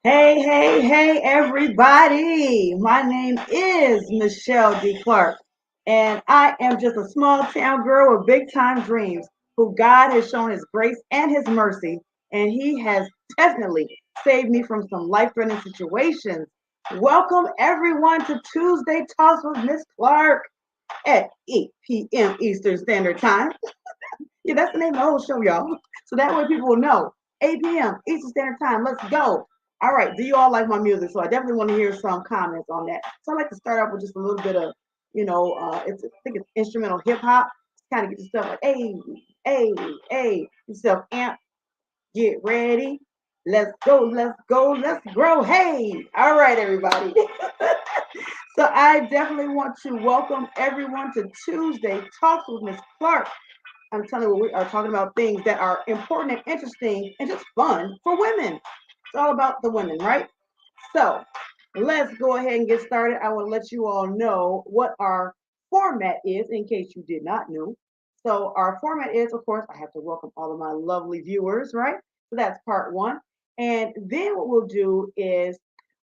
Hey, hey, hey, everybody. My name is Michelle D. Clark, and I am just a small town girl with big time dreams who God has shown his grace and his mercy, and he has definitely saved me from some life threatening situations. Welcome, everyone, to Tuesday Talks with Miss Clark at 8 p.m. Eastern Standard Time. Yeah, that's the name of the whole show, y'all. So that way people will know. 8 p.m. Eastern Standard Time. Let's go. All right. Do you all like my music? So I definitely want to hear some comments on that. So I like to start off with just a little bit of, I think it's instrumental hip hop. Kind of get yourself like, hey, hey, hey, yourself amp, get ready. Let's go, let's grow. Hey, all right, everybody. So I definitely want to welcome everyone to Tuesday Talks with Miss Clark. I'm telling you, we are talking about things that are important and interesting and just fun for women. It's all about the women, right? So let's go ahead and get started. I will let you all know what our format is in case you did not know. So our format is, of course, I have to welcome all of my lovely viewers, right? So that's part one. And then what we'll do is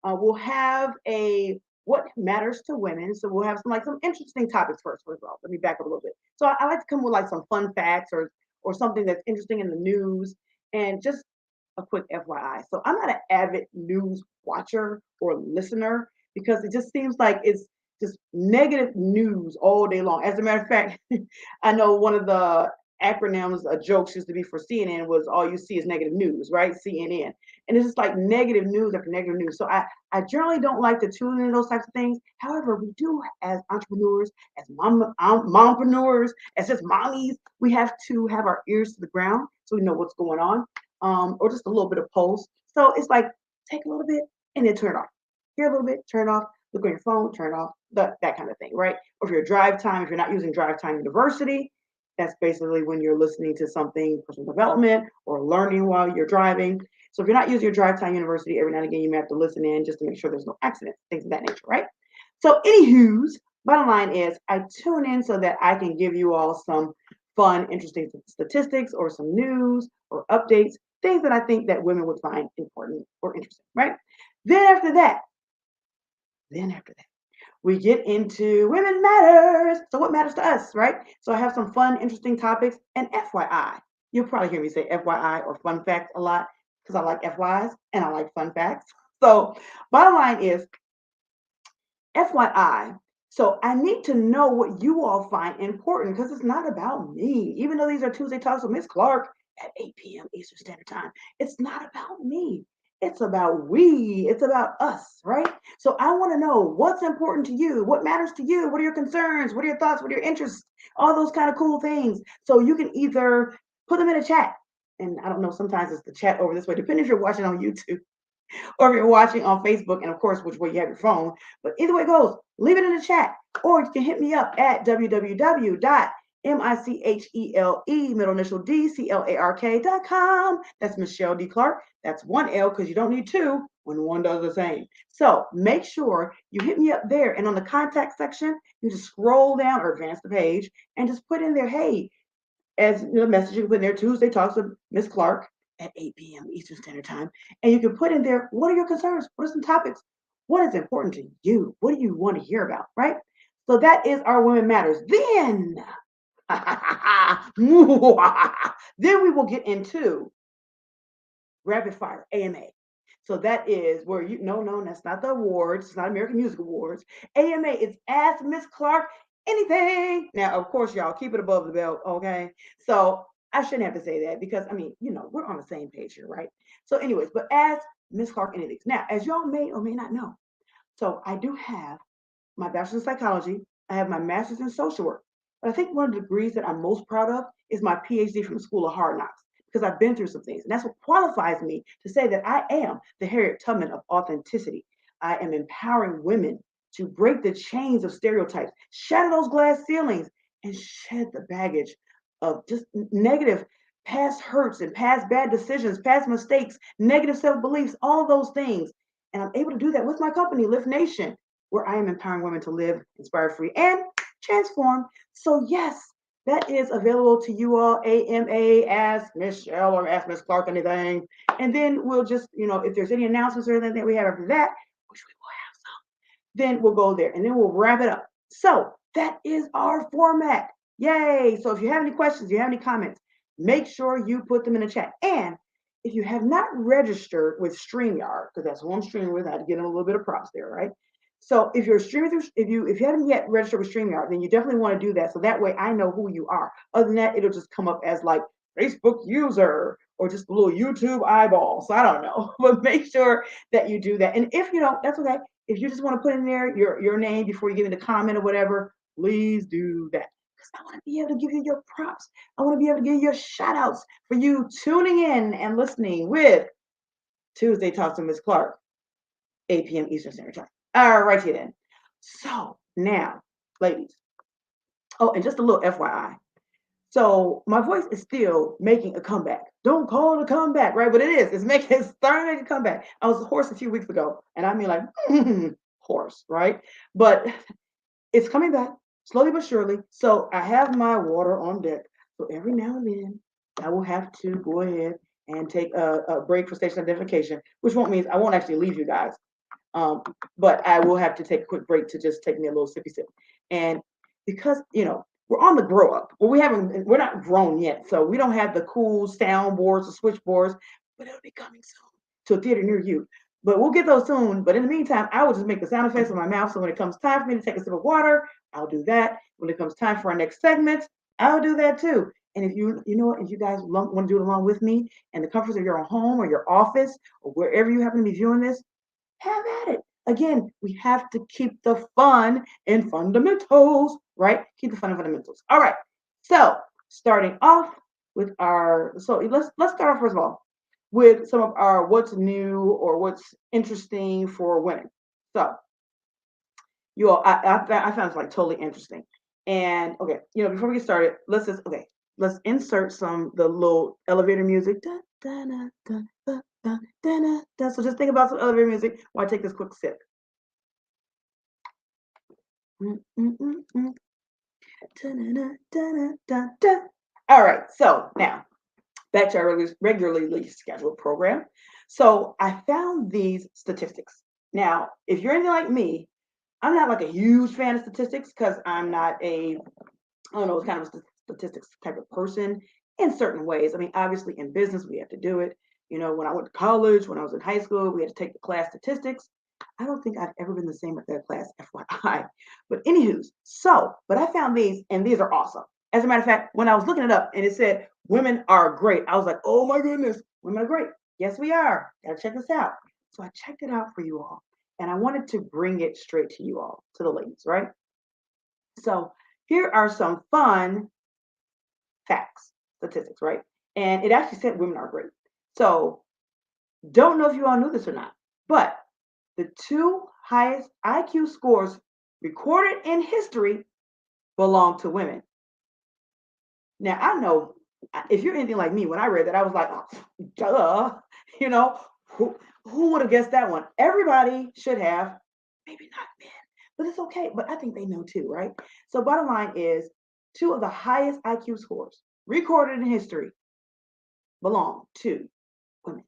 we'll have a what matters to women. So we'll have some interesting topics first of all. Let me back up a little bit. So I like to come with like some fun facts or something that's interesting in the news and just a quick FYI. So I'm not an avid news watcher or listener because it just seems like it's just negative news all day long. As a matter of fact, I know one of the acronyms, jokes used to be for CNN was all you see is negative news, right? CNN. And it's just like negative news after negative news. So I generally don't like to tune into those types of things. However, we do as entrepreneurs, as mompreneurs, as just mommies, we have to have our ears to the ground so we know what's going on, or just a little bit of pulse. So it's like take a little bit and then turn it off. Hear a little bit, turn it off. Look on your phone, turn it off. That kind of thing, right? Or if you're drive time, if you're not using drive time university, that's basically when you're listening to something personal development or learning while you're driving. So if you're not using your drive time university, every now and again you may have to listen in just to make sure there's no accidents, things of that nature, right? So, anywho's, bottom line is I tune in so that I can give you all some fun, interesting statistics or some news or updates, things that I think that women would find important or interesting, right? Then after that, then after that, we get into women matters. So what matters to us, right? So I have some fun, interesting topics and FYI. You'll probably hear me say FYI or fun facts a lot because I like FYIs and I like fun facts. So bottom line is FYI. So I need to know what you all find important because it's not about me. Even though these are Tuesday Talks with Miss Clark at 8 p.m. Eastern Standard Time, it's not about me. It's about we. It's about us, right? So I want to know what's important to you, what matters to you, what are your concerns, what are your thoughts, what are your interests, all those kind of cool things. So you can either put them in a chat, and I don't know, sometimes it's the chat over this way, depending if you're watching on YouTube or if you're watching on Facebook, and of course, which way you have your phone. But either way it goes, leave it in the chat, or you can hit me up at www.michele middle initial dclark.com. That's Michelle D. Clark. That's one L because you don't need two when one does the same. So make sure you hit me up there, and on the contact section, you just scroll down or advance the page and just put in there, hey, as the message you can put in there, Tuesday Talks with Miss Clark at 8 p.m. Eastern Standard Time. And you can put in there, what are your concerns? What are some topics? What is important to you? What do you want to hear about? Right? So that is our Women Matters. Then, then we will get into rapid fire AMA. So that is where no, that's not the awards. It's not American Music Awards. AMA is Ask Miss Clark Anything. Now, of course, y'all keep it above the belt, okay? So I shouldn't have to say that because I mean, we're on the same page here, right? So, anyways, but Ask Miss Clark Anything. Now, as y'all may or may not know, so I do have my bachelor's in psychology. I have my master's in social work. But I think one of the degrees that I'm most proud of is my PhD from the School of Hard Knocks because I've been through some things. And that's what qualifies me to say that I am the Harriet Tubman of authenticity. I am empowering women to break the chains of stereotypes, shatter those glass ceilings, and shed the baggage of just negative past hurts and past bad decisions, past mistakes, negative self beliefs, all of those things. And I'm able to do that with my company, Lift Nation, where I am empowering women to live inspired free and transform. So, yes, that is available to you all. AMA, Ask Michelle or Ask Miss Clark anything. And then we'll just, if there's any announcements or anything that we have after that, which we will have some, then we'll go there and then we'll wrap it up. So that is our format. Yay. So if you have any questions, you have any comments, make sure you put them in the chat. And if you have not registered with StreamYard, because that's who I'm streaming with, I had to give them a little bit of props there, right? So if you're streaming through, if you haven't yet registered with StreamYard, then you definitely want to do that. So that way I know who you are. Other than that, it'll just come up as like Facebook user or just a little YouTube eyeball. So I don't know, but make sure that you do that. And if you don't, that's okay. If you just want to put in there your name before you give me the comment or whatever, please do that. Because I want to be able to give you your props. I want to be able to give you your shout outs for you tuning in and listening with Tuesday Talks to Miss Clark, 8 p.m. Eastern Standard Time. All righty then. So now, ladies. Oh, and just a little FYI. So my voice is still making a comeback. Don't call it a comeback, right? But it is. It's starting to make a comeback. I was hoarse a few weeks ago, and I mean like hoarse, right? But it's coming back slowly but surely. So I have my water on deck. So every now and then, I will have to go ahead and take a break for station identification, which won't mean I won't actually leave you guys. But I will have to take a quick break to just take me a little sippy sip. And because, we're on the grow up. Well, we're not grown yet. So we don't have the cool soundboards or switchboards, but it'll be coming soon to a theater near you. But we'll get those soon. But in the meantime, I will just make the sound effects with my mouth. So when it comes time for me to take a sip of water, I'll do that. When it comes time for our next segment, I'll do that too. And if if you guys want to do it along with me and the comforts of your home or your office or wherever you happen to be viewing this, have at it. Again, we have to keep the fun and fundamentals, right? Keep the fun and fundamentals. All right. So starting off with let's start off first of all with some of our what's new or what's interesting for women. So you all, I found this like totally interesting. And okay, before we get started, let's insert the little elevator music. Da, da, da, da, da, da, da, da. So just think about some elevator music while I take this quick sip. All right, so now back to our regularly scheduled program. So I found these statistics. Now, if you're anything like me, I'm not like a huge fan of statistics because I'm not I don't know, kind of a statistics type of person in certain ways. I mean, obviously in business, we have to do it. When I went to college, when I was in high school, we had to take the class statistics. I don't think I've ever been the same with that class, FYI. But anywho, but I found these, and these are awesome. As a matter of fact, when I was looking it up and it said women are great, I was like, oh my goodness, women are great. Yes, we are. Gotta check this out. So I checked it out for you all. And I wanted to bring it straight to you all, to the ladies, right? So here are some fun facts, statistics, right? And it actually said women are great. So don't know if you all knew this or not, but the two highest IQ scores recorded in history belong to women. Now, I know if you're anything like me, when I read that, I was like, oh, duh, who would have guessed that one? Everybody should have, maybe not men, but it's okay. But I think they know too, right? So bottom line is two of the highest IQ scores recorded in history belong to women.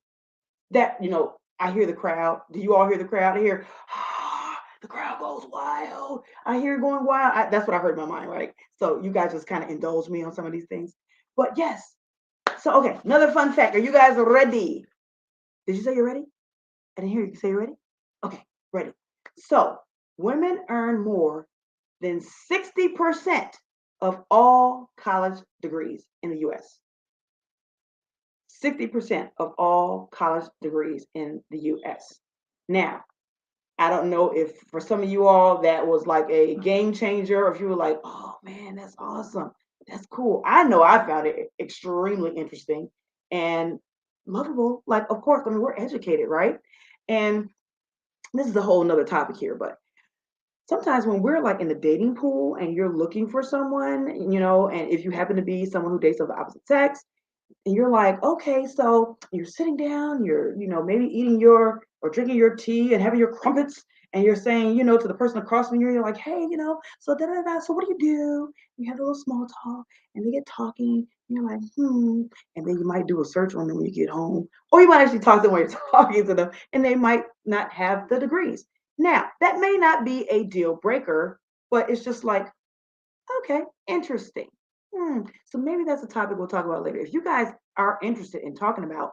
That, I hear the crowd. Do you all hear the crowd? I hear, the crowd goes wild. I hear it going wild. That's what I heard in my mind, right? So you guys just kind of indulge me on some of these things. But yes. So, okay, another fun fact. Are you guys ready? Did you say you're ready? I didn't hear you say you're ready. Okay, ready. So women earn more than 60% of all college degrees in the U.S. 60% of all college degrees in the U.S. Now, I don't know if for some of you all that was like a game changer, or if you were like, oh man, that's awesome. That's cool. I know I found it extremely interesting and lovable. Like, of course, I mean, we're educated, right? And this is a whole nother topic here, but sometimes when we're like in the dating pool and you're looking for someone, and if you happen to be someone who dates of the opposite sex, and you're like, okay, so you're sitting down, you're, maybe eating or drinking your tea and having your crumpets, and you're saying, to the person across from you, you're like, hey, so da da da. So what do you do? You have a little small talk, and they get talking. And you're like, and then you might do a search on them when you get home, or you might actually talk to them when you're talking to them, and they might not have the degrees. Now, that may not be a deal breaker, but it's just like, okay, interesting. So maybe that's a topic we'll talk about later. If you guys are interested in talking about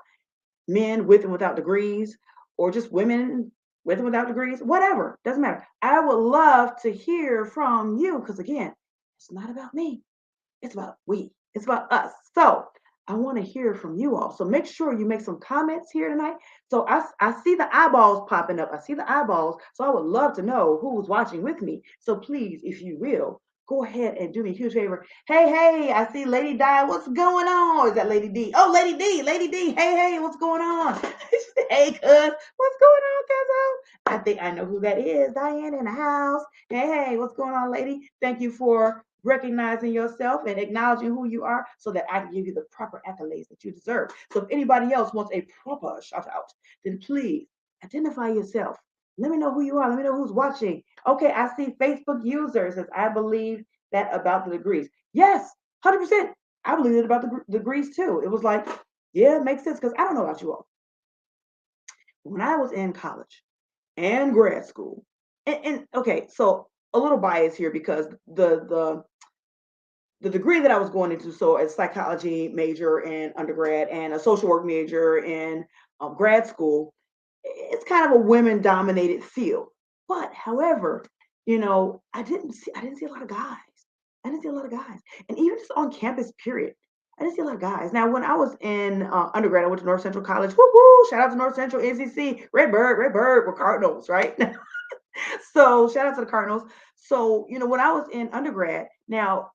men with and without degrees, or just women with and without degrees, whatever, doesn't matter. I would love to hear from you because, again, it's not about me, it's about we, it's about us. So I want to hear from you all. So make sure you make some comments here tonight. So I see the eyeballs popping up. I see the eyeballs. So I would love to know who's watching with me. So please, if you will, go ahead and do me a huge favor. Hey, hey, I see Lady Di. What's going on? Is that Lady D? Oh, Lady D, Lady D. Hey, hey, what's going on? Hey, cuz, what's going on, cuz? I think I know who that is. Diane in the house. Hey, hey, what's going on, lady? Thank you for recognizing yourself and acknowledging who you are so that I can give you the proper accolades that you deserve. So if anybody else wants a proper shout out, then please identify yourself. Let me know who you are. Let me know who's watching. Okay, I see Facebook users as I believe that about the degrees. Yes, 100%. I believe it about the degrees too. It was like, yeah, it makes sense because I don't know about you all. When I was in college and grad school, and okay, so a little bias here because the degree that I was going into, so a psychology major in undergrad and a social work major in grad school, it's kind of a women dominated field. But however, I didn't see a lot of guys. I didn't see a lot of guys, and even just on campus, period. I didn't see a lot of guys. Now, when I was in undergrad, I went to North Central College. Woo woo! Shout out to North Central, NCC, Red Bird, we're Cardinals, right? So shout out to the Cardinals. So when I was in undergrad, now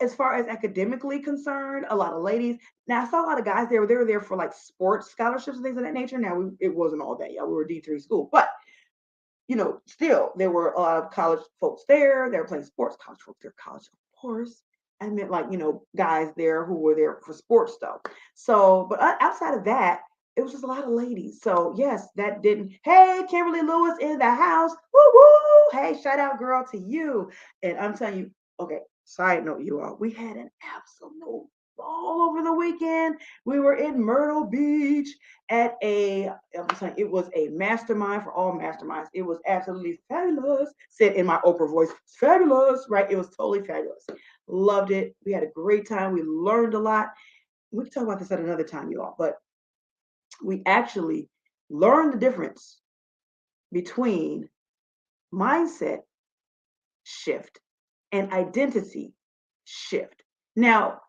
as far as academically concerned, a lot of ladies. Now I saw a lot of guys there. They were there for like sports scholarships and things of that nature. Now it wasn't all that. Yeah, we were D3 school, but still there were a lot of college folks there. They were playing sports. College folks there, college, of course. I meant like guys there who were there for sports stuff. So, but outside of that, it was just a lot of ladies. So yes, that didn't. Hey, Kimberly Lewis in the house. Woo woo. Hey, shout out girl to you. And I'm telling you, okay, side note, you all, we had an absolute ball over the weekend. We were in Myrtle Beach at I'm telling you, it was a mastermind for all masterminds. It was absolutely fabulous. Said in my Oprah voice, fabulous, right? It was totally fabulous. Loved it. We had a great time. We learned a lot. We can talk about this at another time, you all, but we actually learned the difference between mindset shift and identity shift. Now,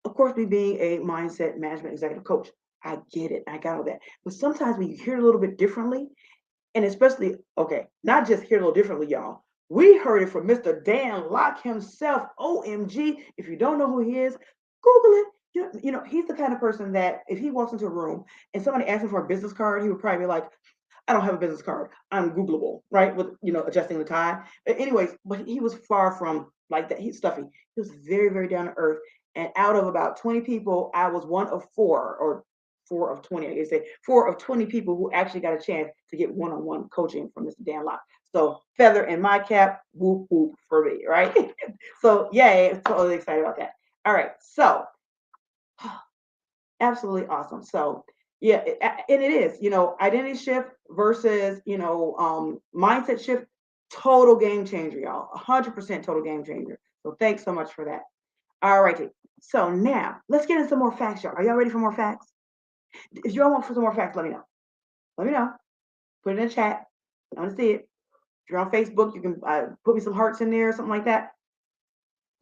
of course, me being a mindset management executive coach, I get it. I got all that. But sometimes when you hear it a little bit differently, and especially, okay, not just hear it a little differently, y'all. We heard it from Mr. Dan Locke himself. OMG. If you don't know who he is, Google it. He's the kind of person that if he walks into a room and somebody asks him for a business card, he would probably be like, I don't have a business card. I'm Googleable, right? With adjusting the tie. But anyways, but he was far from like that. He's stuffy. He was very, very down to earth. And out of about 20 people, I was one of four, or 4 of 20, I guess say 4 of 20 people who actually got a chance to get one-on-one coaching from Mr. Dan Locke. So feather in my cap, whoop whoop for me, right? So yay, I'm totally excited about that. All right, so absolutely awesome. So yeah, and it is, identity shift versus, mindset shift, total game changer, y'all. 100% total game changer. So thanks so much for that. All righty. So now let's get into some more facts, y'all. Are y'all ready for more facts? If y'all want for some more facts, let me know. Let me know. Put it in the chat. I want to see it. If you're on Facebook, you can put me some hearts in there or something like that.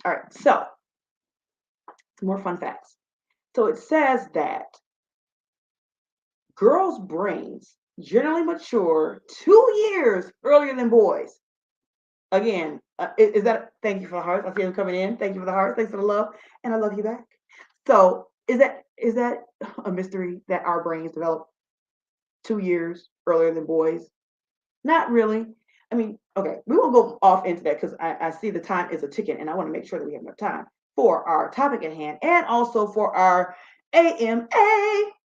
All right. So some more fun facts. So it says that girls' brains generally mature 2 years earlier than boys. Again, is that, thank you for the hearts. I see them coming in. Thank you for the hearts. Thanks for the love. And I love you back. So is that a mystery that our brains develop 2 years earlier than boys? Not really. I mean, okay, we won't go off into that because I see the time is a ticking and I want to make sure that we have enough time for our topic at hand and also for our AMA,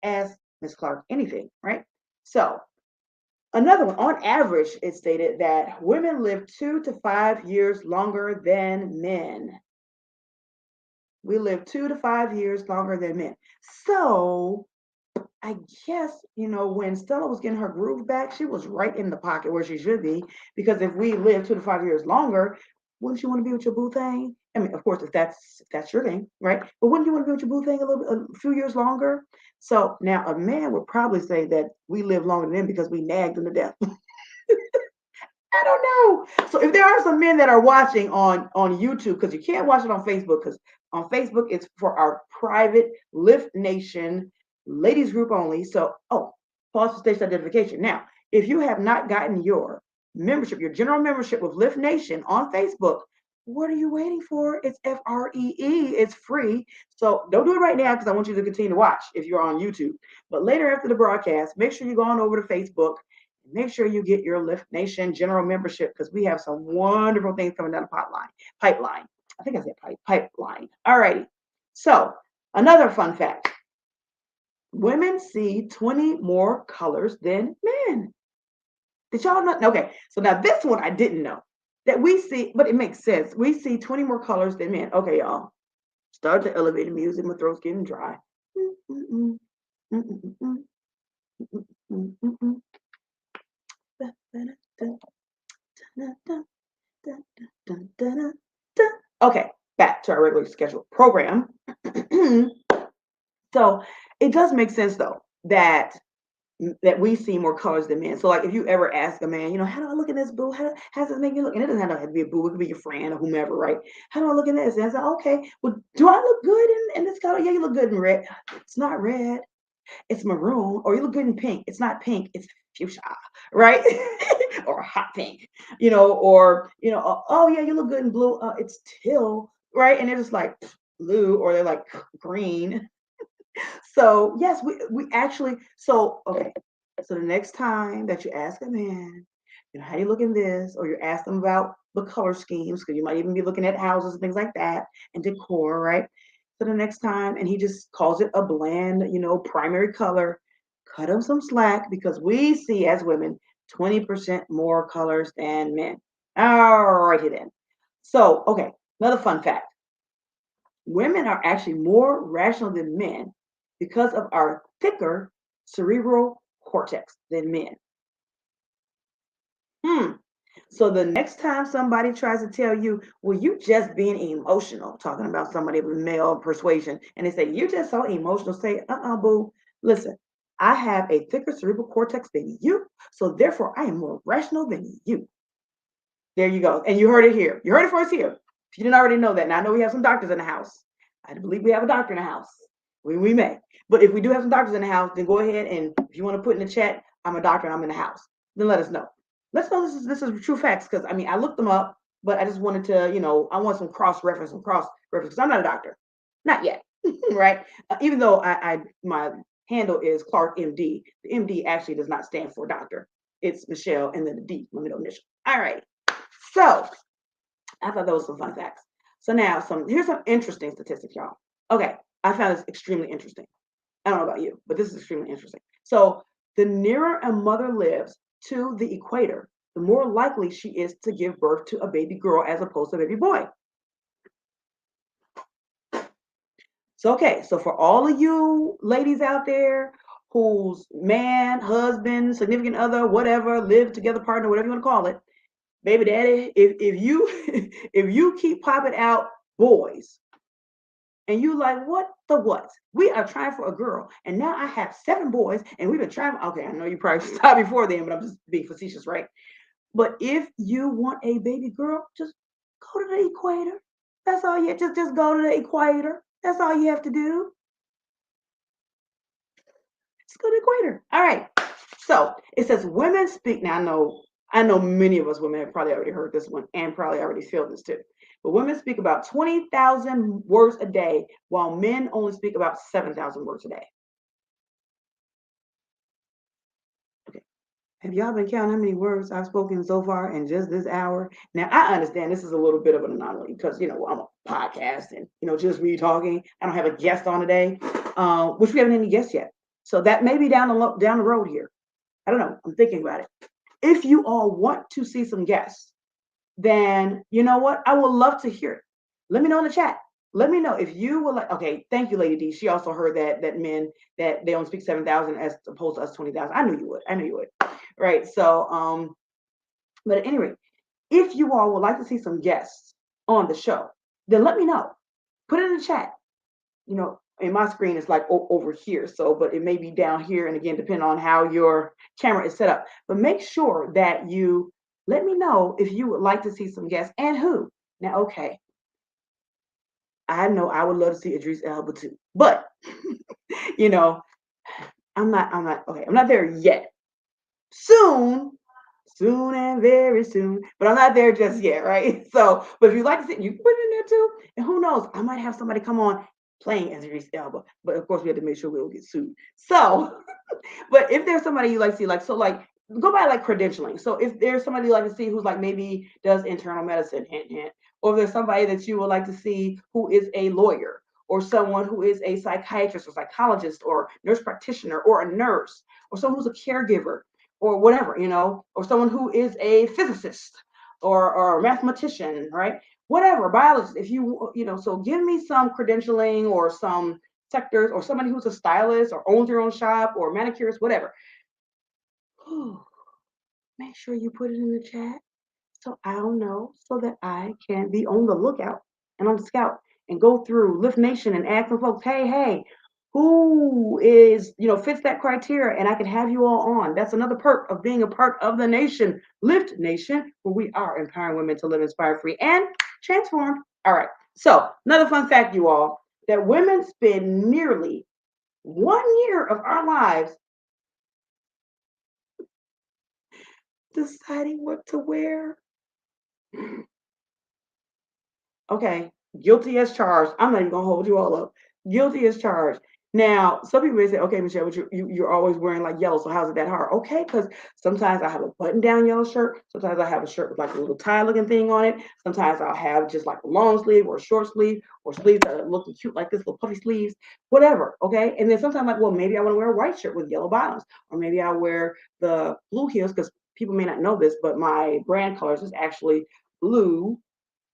Ask Miss Clark Anything, right? So Another one, on average, it stated that women live 2 to 5 years longer than men. We live 2 to 5 years longer than men. So I guess, when Stella was getting her groove back, she was right in the pocket where she should be. Because if we live 2 to 5 years longer, wouldn't you want to be with your boo thing? I mean, of course, if that's your thing, right? But wouldn't you want to be with your boo thing a few years longer? So now a man would probably say that we live longer than them because we nagged them to death. I don't know. So if there are some men that are watching on YouTube, because you can't watch it on Facebook, because on Facebook it's for our private Lift Nation ladies group only. So pause for station identification. Now, if you have not gotten your membership, your general membership with Lift Nation on Facebook, what are you waiting for? It's FREE. It's free. So don't do it right now because I want you to continue to watch if you're on YouTube. But later after the broadcast, make sure you go on over to Facebook. Make sure you get your Lift Nation general membership because we have some wonderful things coming down the pipeline. I think I said pipeline. All righty. So another fun fact. Women see 20 more colors than men. Did y'all know? Okay. So now this one I didn't know that we see, but it makes sense. We see 20 more colors than men. Okay, y'all. Start the elevator music. My throat's getting dry. Okay, back to our regularly scheduled program. So it does make sense though that we see more colors than men. So like if you ever ask a man, how do I look at this, boo? How does it make you look? And it doesn't have to be a boo, it could be your friend or whomever, right? How do I look at this? And I say, okay, well, do I look good in this color? Yeah, you look good in red. It's not red, it's maroon. Or you look good in pink. It's not pink, it's fuchsia, right? Or hot pink, or oh yeah, you look good in blue. It's teal, right? And they're just like blue, or they're like green. So yes, we actually. So okay. So the next time that you ask a man, how do you look in this, or you ask them about the color schemes, because you might even be looking at houses and things like that and decor, right? So the next time, and he just calls it a bland, primary color, cut him some slack because we see as women 20% more colors than men. All righty then. So okay, another fun fact. Women are actually more rational than men because of our thicker cerebral cortex than men. So the next time somebody tries to tell you, well, you just being emotional, talking about somebody with male persuasion, and they say, you just so emotional, say, boo, listen, I have a thicker cerebral cortex than you, so therefore I am more rational than you. There you go. And you heard it here. You heard it first here. If you didn't already know that, and I know we have some doctors in the house. I believe we have a doctor in the house. We may. But if we do have some doctors in the house, then go ahead and if you want to put in the chat, I'm a doctor and I'm in the house, then let us know. Let's know this is true facts because I looked them up, but I just wanted to, I want some cross reference because I'm not a doctor, not yet, right? Even though my handle is Clark MD, the MD actually does not stand for doctor. It's Michelle and then the D, my middle initial. All right. So I thought those were some fun facts. So now here's some interesting statistics, y'all. Okay, I found this extremely interesting. I don't know about you, but this is extremely interesting. So the nearer a mother lives to the equator, the more likely she is to give birth to a baby girl as opposed to a baby boy. So okay, so for all of you ladies out there whose man, husband, significant other, whatever, live together partner, whatever you want to call it, baby daddy, if you if you keep popping out boys and you like what the what, we are trying for a girl and now I have 7 boys and we've been trying. Okay, I know you probably stopped before then, but I'm just being facetious, right? But if you want a baby girl, just go to the equator. That's all you just go to the equator. That's all you have to do. Just go to the equator. All right. So it says women speak. Now I know many of us women have probably already heard this one and probably already feel this too. But women speak about 20,000 words a day, while men only speak about 7,000 words a day. Okay. Have y'all been counting how many words I've spoken so far in just this hour? Now I understand this is a little bit of an anomaly because I'm a podcast and just me talking. I don't have a guest on today, which we haven't any guests yet. So that may be down the road here. I don't know. I'm thinking about it. If you all want to see some guests, then you know what? I would love to hear it. Let me know in the chat. Let me know if you would like. Okay, thank you, Lady D. She also heard that men that they only speak 7,000 as opposed to us 20,000. I knew you would. I knew you would. Right. So, but at any rate, if you all would like to see some guests on the show, then let me know. Put it in the chat. In my screen it's like over here, so but it may be down here, and again depending on how your camera is set up, but make sure that you let me know if you would like to see some guests and who. Now, okay, I know I would love to see Idris Elba too, but you know I'm not okay, I'm not there yet. Soon, soon and very soon, but I'm not there just yet, right? So, but if you like to see, you can put it in there too. And who knows, I might have somebody come on playing as Idris Elba, but of course we have to make sure we don't get sued. So, but if there's somebody you like to see, like, so like go by like credentialing. So if there's somebody you like to see who's like maybe does internal medicine, hint, hint, or if there's somebody that you would like to see who is a lawyer, or someone who is a psychiatrist or psychologist or nurse practitioner or a nurse, or someone who's a caregiver or whatever, or someone who is a physicist or a mathematician, right? Whatever, biologist, if so give me some credentialing or some sectors, or somebody who's a stylist or owns their own shop or manicurist, whatever. Make sure you put it in the chat so I'll know, so that I can be on the lookout and on the scout and go through Lift Nation and ask some folks, hey, who is, fits that criteria, and I can have you all on. That's another perk of being a part of the nation, Lift Nation, where we are empowering women to live inspired, free, and transformed. All right. So another fun fact, you all, that women spend nearly 1 year of our lives deciding what to wear. Okay, guilty as charged. I'm not even gonna hold you all up. Guilty as charged. Now, some people may say, okay, Michelle, but you're always wearing like yellow, so how's it that hard? Okay, because sometimes I have a button-down yellow shirt. Sometimes I have a shirt with like a little tie-looking thing on it. Sometimes I'll have just like a long sleeve or a short sleeve or sleeves that are looking cute like this, little puffy sleeves, whatever. Okay, and then sometimes like, well, maybe I want to wear a white shirt with yellow bottoms, or maybe I'll wear the blue heels because people may not know this, but my brand colors is actually blue,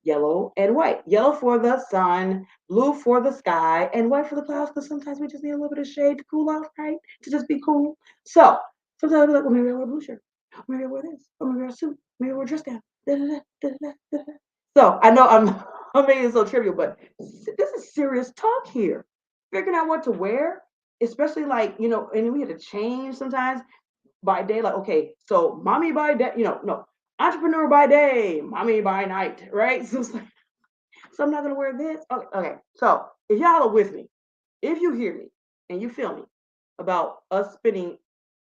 yellow, and white. Yellow for the sun, blue for the sky, and white for the clouds, because sometimes we just need a little bit of shade to cool off, right? To just be cool. So sometimes I'll be like, well, maybe I wear a blue shirt. Maybe I wear this. Or maybe I wear a suit. Maybe I wear a dress down. Da, da, da, da, da, da. So I know I'm making it so trivial, but this is serious talk here. Figuring out what to wear, especially like, and we had to change sometimes by day, like, okay, so mommy by day, no, entrepreneur by day, mommy by night, right? So, it's like, so I'm not gonna wear this. Okay. So if y'all are with me, if you hear me and you feel me about us spending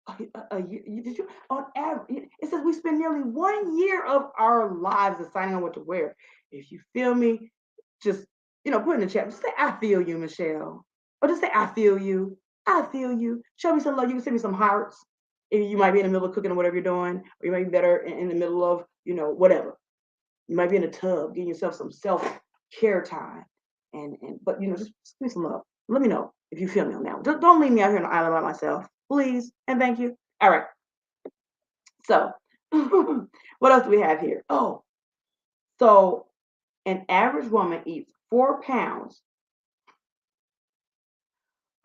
a year, did you on average? It says we spend nearly 1 year of our lives deciding on what to wear. If you feel me, just put in the chat. Just say I feel you, Michelle, or just say I feel you. I feel you. Show me some love. You can send me some hearts. If you might be in the middle of cooking or whatever you're doing, or you might be better in the middle of whatever. You might be in a tub, getting yourself some self care time, but just give me some love. Let me know if you feel me on that one. Don't leave me out here on the island by myself, please, and thank you. All right. So, what else do we have here? Oh, so an average woman eats 4 pounds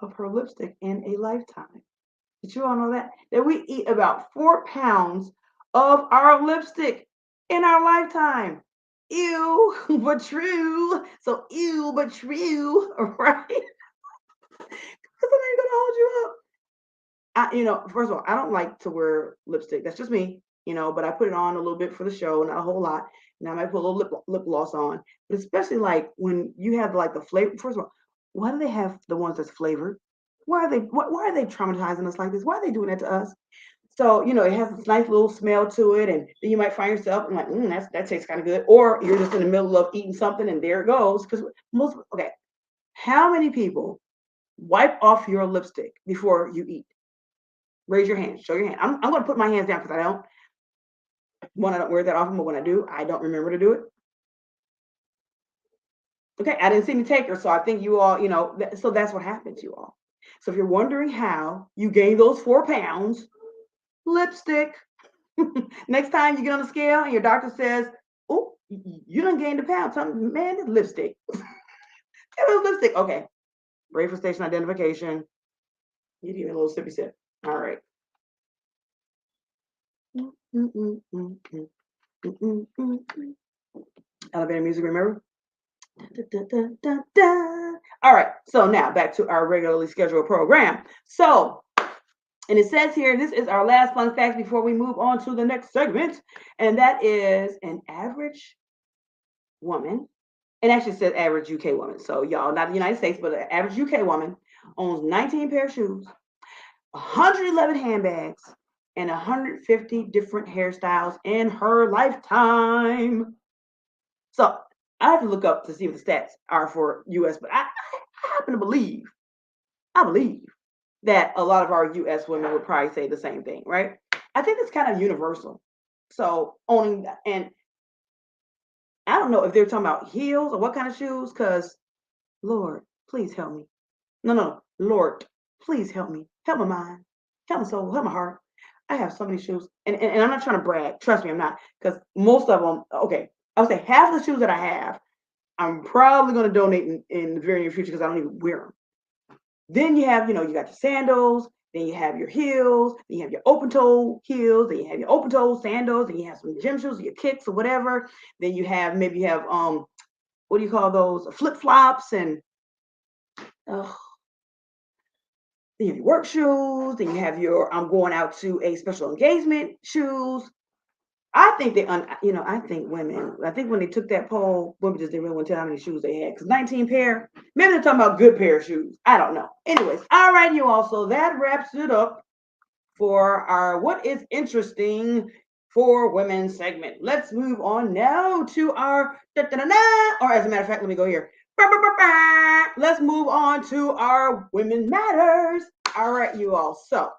of her lipstick in a lifetime. Did you all know that? That we eat about 4 pounds of our lipstick in our lifetime. Ew, but true. So ew, but true, right? Because I'm not gonna hold you up. First of all, I don't like to wear lipstick. That's just me, but I put it on a little bit for the show, not a whole lot. And I might put a little lip gloss on. But especially like when you have like the flavor. First of all, why do they have the ones that's flavored? Why are they traumatizing us like this? Why are they doing that to us? So, it has this nice little smell to it, and then you might find yourself and like, that tastes kind of good. Or you're just in the middle of eating something and there it goes. Because okay, how many people wipe off your lipstick before you eat? Raise your hand. Show your hand. I'm going to put my hands down because I don't wear that often, but when I do, I don't remember to do it. Okay, I didn't see any takers, so I think you all, so that's what happened to you all. So if you're wondering how you gain those 4 pounds, lipstick. Next time you get on the scale and your doctor says, "Oh, you done gained a pound," tell me, man, it's lipstick. It was lipstick. Okay. Ready for station identification. You give me a little sippy sip. All right. Elevator music, remember? All right. So now back to our regularly scheduled program. So, and it says here, this is our last fun fact before we move on to the next segment, and that is an average woman. It actually says average UK woman. So y'all, not the United States, but an average UK woman owns 19 pair of shoes, 111 handbags, and 150 different hairstyles in her lifetime. So I have to look up to see what the stats are for US, but I happen to believe, I believe that a lot of our US women would probably say the same thing, right? I think it's kind of universal. So owning that, and I don't know if they're talking about heels or what kind of shoes, because Lord, please help me. No, Lord, please help me. Help my mind, help my soul, help my heart. I have so many shoes, and I'm not trying to brag. Trust me, I'm not, because most of them, okay, I would say half of the shoes that I have, I'm probably going to donate in the very near future because I don't even wear them. Then you have, you know, you got your sandals, then you have your heels, then you have your open toe heels, then you have your open toe sandals, then you have some gym shoes, your kicks or whatever. Then you have maybe you have what do you call those? Flip flops, and uh, then you have your work shoes, then you have your I'm going out to a special engagement shoes. I think you know, I think women, I think when they took that poll, women just didn't really want to tell how many shoes they had. Because 19 pair, maybe they're talking about good pair of shoes. I don't know. Anyways, all right, you all. So that wraps it up for our What is Interesting for Women segment. Let's move on now to our, or as a matter of fact, let me go here. Let's move on to our Women Matters. All right, you all. So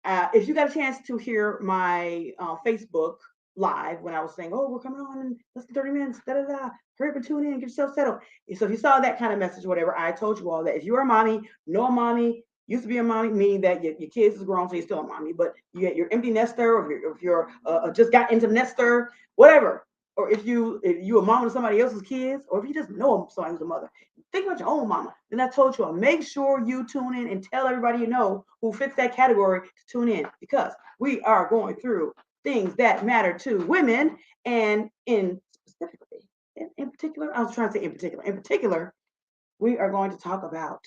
if you got a chance to hear my Facebook live when I was saying, "Oh, we're coming on in less than 30 minutes," hurry up and tune in and get yourself settled. So if you saw that kind of message, whatever, I told you all that if you're a mommy, know a mommy, used to be a mommy, meaning that your kids is grown, so you're still a mommy, but you're empty nester, or if you're just got into nester, whatever. Or if you a mom of somebody else's kids, or if you just know somebody who's a mother, think about your own mama. Then I told you all, make sure you tune in and tell everybody you know who fits that category to tune in, because we are going through things that matter to women, and specifically, in particular, I was trying to say in particular, we are going to talk about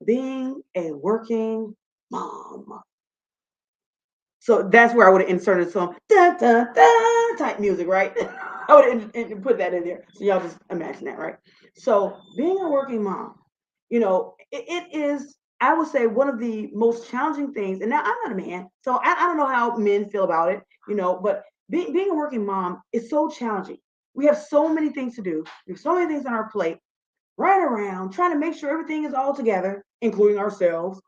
being a working mom. So that's where I would have inserted some da, da, da, type music, right? I would have put that in there. So y'all just imagine that, right? So being a working mom, you know, it is, I would say, one of the most challenging things. And now I'm not a man, so I don't know how men feel about it, you know, but being a working mom is so challenging. We have so many things to do. We have so many things on our plate, running around, trying to make sure everything is all together, including ourselves.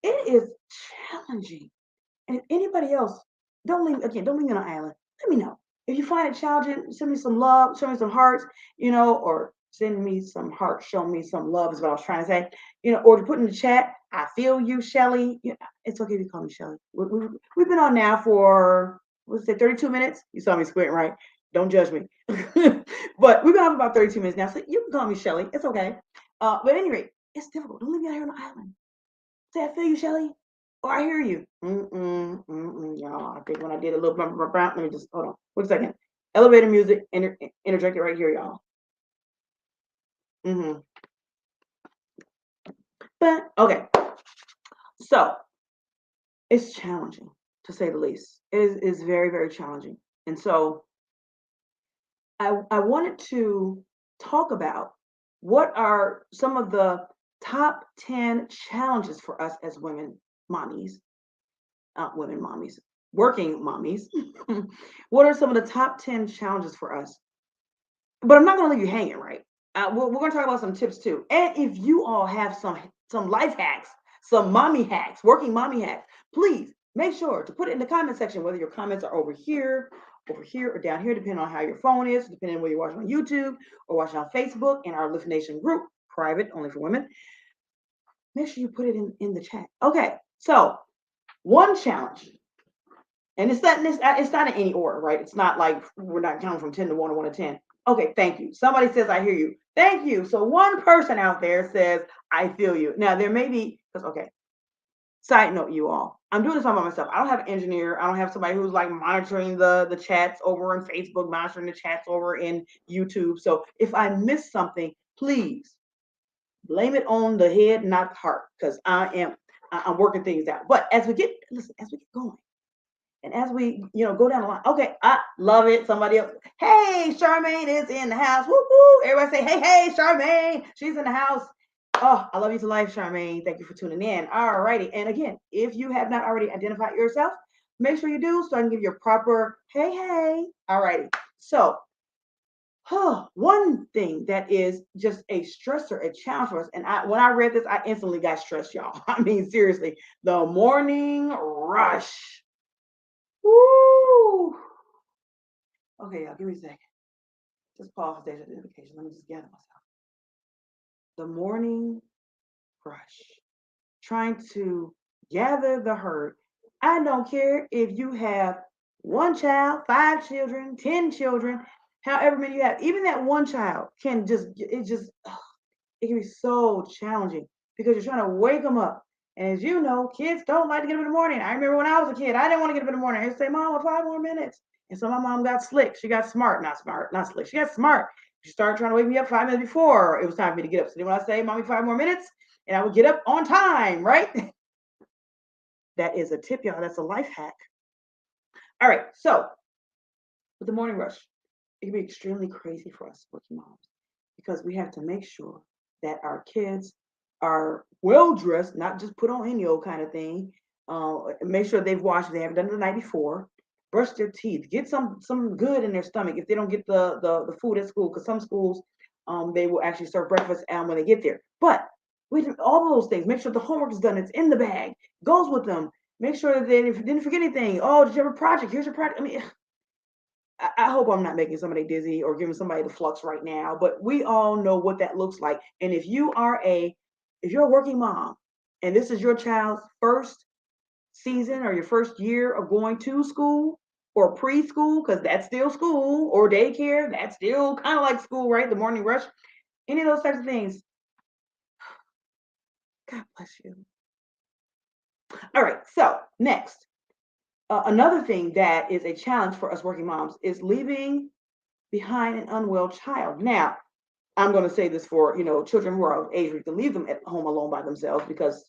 It is challenging. And if anybody else, don't leave me on an island. Let me know. If you find it challenging, send me some love, show me some hearts, you know, or send me some hearts, show me some love is what I was trying to say, you know, or to put in the chat, I feel you, Shelly. You know, it's okay if you call me Shelly. We've been on now for, what's it, 32 minutes? You saw me squinting, right? Don't judge me. But we've been on for about 32 minutes now, so you can call me Shelly. It's okay. But at any rate, it's difficult. Don't leave me out here on the island. Say, I feel you, Shelly. Oh, I hear you. Y'all, I think when I did a little bump, let me just hold on. Wait a second. Elevator music interjected right here, y'all. But okay, so it's challenging to say the least. It is very, very challenging, and so I wanted to talk about what are some of the top 10 challenges for us as women mommies, women mommies, working mommies. What are some of the top 10 challenges for us? But I'm not going to leave you hanging, right? We're going to talk about some tips too. And if you all have some life hacks, some mommy hacks, working mommy hacks, please make sure to put it in the comment section, whether your comments are over here, or down here, depending on how your phone is, depending on whether you're watching on YouTube or watching on Facebook in our Lift Nation group, private, only for women. Make sure you put it in the chat. Okay, so One challenge, and it's not in any order, right? It's not like we're not counting from 10 to 1 or 1 to 10. Okay, thank you. Somebody says, I hear you. Thank you. So one person out there says, I feel you. Now, there may be, because, okay, side note, you all, I'm doing this all by myself. I don't have an engineer. I don't have somebody who's like monitoring the chats over in Facebook, monitoring the chats over in YouTube. So if I miss something, please blame it on the head, not the heart, because I'm working things out. But as we get going, and as we, go down the line, okay, I love it. Somebody else, hey, Charmaine is in the house. Woo woo. Everybody say, hey, Charmaine, she's in the house. Oh, I love you to life, Charmaine. Thank you for tuning in. All righty. And again, if you have not already identified yourself, make sure you do so I can give you a proper hey, hey. All righty. So, one thing that is just a stressor, a challenge for us. And when I read this, I instantly got stressed, y'all. I mean, seriously, the morning rush. Woo! Okay, y'all, give me a second. Just pause for data identification. Let me just gather myself. The morning rush. Trying to gather the herd. I don't care if you have one child, 5 children, 10 children, however many you have. Even that one child can it can be so challenging because you're trying to wake them up. And as you know, kids don't like to get up in the morning. I remember when I was a kid, I didn't want to get up in the morning. I used to say, Mom, 5 more minutes. And so my mom got slick. She got smart, not slick. She got smart. She started trying to wake me up 5 minutes before it was time for me to get up. So then when I say, Mommy, 5 more minutes, and I would get up on time, right? That is a tip, y'all. That's a life hack. All right. So with the morning rush, it can be extremely crazy for us working moms because we have to make sure that our kids are well dressed, not just put on any old kind of thing. Make sure they've washed, they haven't done it the night before. Brush their teeth, get some good in their stomach if they don't get the food at school, because some schools they will actually serve breakfast when they get there. But we do all of those things. Make sure the homework is done. It's in the bag. Goes with them. Make sure that they didn't forget anything. Oh, did you have a project? Here's your project. I mean, I hope I'm not making somebody dizzy or giving somebody the flux right now, but we all know what that looks like. And if you're a working mom and this is your child's first season or your first year of going to school or preschool, because that's still school, or daycare, that's still kind of like school, right? The morning rush, any of those types of things. God bless you. All right. So next, another thing that is a challenge for us working moms is leaving behind an unwell child. Now, I'm going to say this for, children who are of age where you can leave them at home alone by themselves because,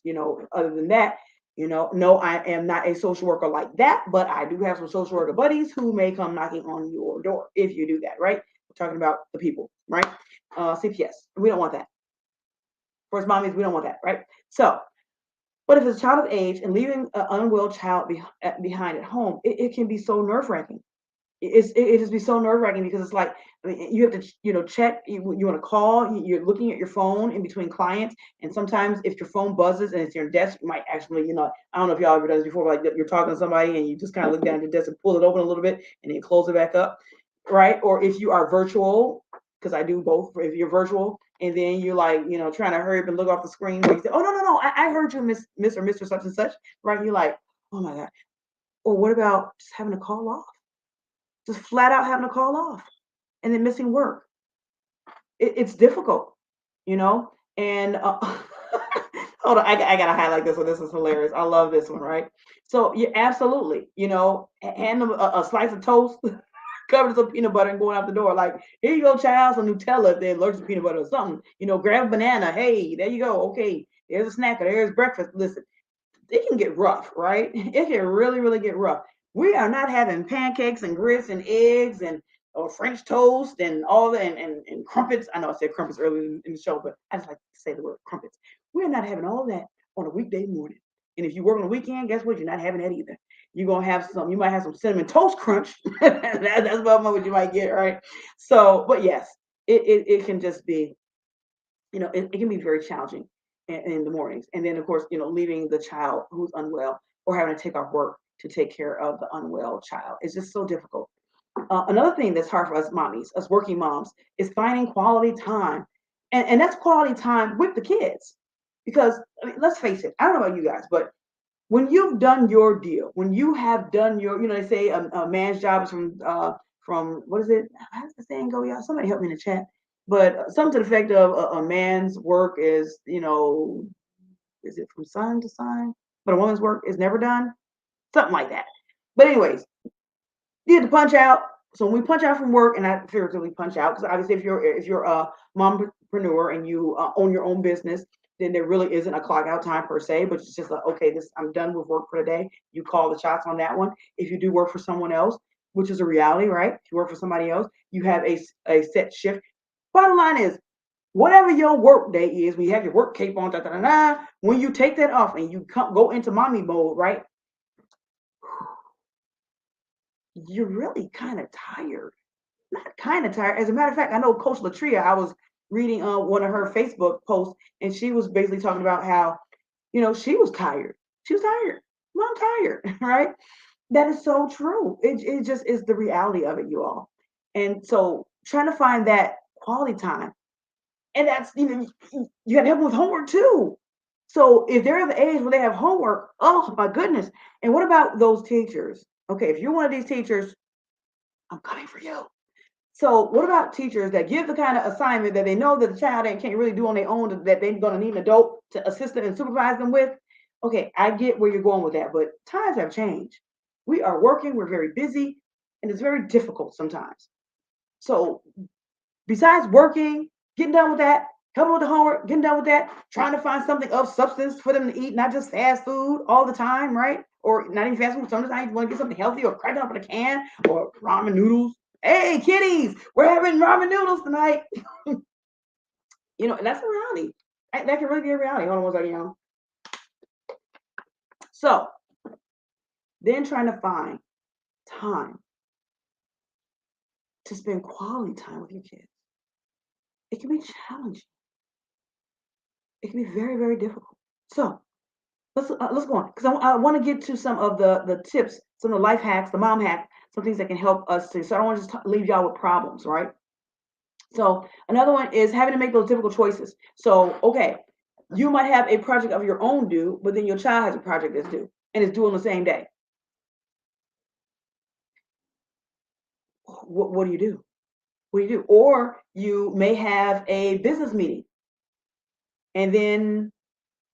other than that, no, I am not a social worker like that, but I do have some social worker buddies who may come knocking on your door if you do that, right? We're talking about the people, right? CPS. We don't want that. First mommies, we don't want that, right? So, but if it's a child of age and leaving an unwell child behind at home, it can be so nerve wracking. It just be so nerve wracking because it's like, I mean, you have to check, you want to call, you're looking at your phone in between clients, and sometimes if your phone buzzes and it's your desk, you might actually, I don't know if y'all ever done this before, like you're talking to somebody and you just kind of look down at your desk and pull it open a little bit and then close it back up, right? Or if you are virtual, because I do both. If you're virtual and then you're like, trying to hurry up and look off the screen, where you say, oh no, I heard you, Miss or Mr. Such and such, right? And you're like, oh my God. Or what about just having to call off? Just flat out having to call off and then missing work. It's difficult, you know. And hold on, I gotta highlight this one. This is hilarious. I love this one, right? So you absolutely, hand them a slice of toast covered in some peanut butter and going out the door. Like, here you go, child, some Nutella if they're allergic to peanut butter or something. Grab a banana. Hey, there you go. Okay, there's a snack or there's breakfast. Listen, it can get rough, right? It can really, really get rough. We are not having pancakes and grits and eggs and or French toast and all that and crumpets. I know I said crumpets earlier in the show, but I just like to say the word crumpets. We're not having all that on a weekday morning. And if you work on the weekend, guess what? You're not having that either. You're gonna have some. You might have some cinnamon toast crunch. That's about what you might get, right? So, but yes, it can just be, it can be very challenging in the mornings. And then, of course, leaving the child who's unwell or having to take off work to take care of the unwell child. It's just so difficult. Another thing that's hard for us mommies, us working moms, is finding quality time. And that's quality time with the kids. Because, I mean, let's face it, I don't know about you guys, but when you've done your deal, when you have done your, they say a man's job is from what is it? How does the saying go, y'all? Somebody help me in the chat. But something to the effect of a man's work is, is it from sun to sun? But a woman's work is never done. Something like that. But anyways, you have to punch out. So when we punch out from work, and I figuratively punch out, because obviously if you're a mompreneur and you own your own business, then there really isn't a clock out time per se, but it's just like, okay, this I'm done with work for the day. You call the shots on that one. If you do work for someone else, which is a reality, right? If you work for somebody else, you have a set shift. Bottom line is, whatever your work day is, when you have your work cape on, when you take that off and you go into mommy mode, right? You're really kind of tired. Not kind of tired. As a matter of fact, I know Coach Latria. I was reading one of her Facebook posts, and she was basically talking about how, she was tired. She was tired. Well, I'm tired, right? That is so true. It just is the reality of it, you all. And so trying to find that quality time, and that's you got to help them with homework too. So if they're at the age where they have homework, oh my goodness. And what about those teachers? Okay, if you're one of these teachers, I'm coming for you. So what about teachers that give the kind of assignment that they know that the child can't really do on their own, that they're going to need an adult to assist them and supervise them with? Okay, I get where you're going with that, but times have changed. We are working, we're very busy, and it's very difficult sometimes. So besides working, getting done with that, helping with the homework, getting done with that, trying to find something of substance for them to eat, not just fast food all the time, right? Or not even fast food. Sometimes you want to get something healthy or crack it up in a can or ramen noodles. Hey, kiddies, we're having ramen noodles tonight. That's a reality. That can really be a reality. Hold on one second. So then trying to find time to spend quality time with your kids. It can be challenging. It can be very, very difficult. So let's go on, because I want to get to some of the tips, some of the life hacks, the mom hack, some things that can help us to. So I don't want to just leave y'all with problems, right? So another one is having to make those difficult choices. So okay, you might have a project of your own due, but then your child has a project that's due and it's due on the same day. What do you do? What do you do? Or you may have a business meeting, and then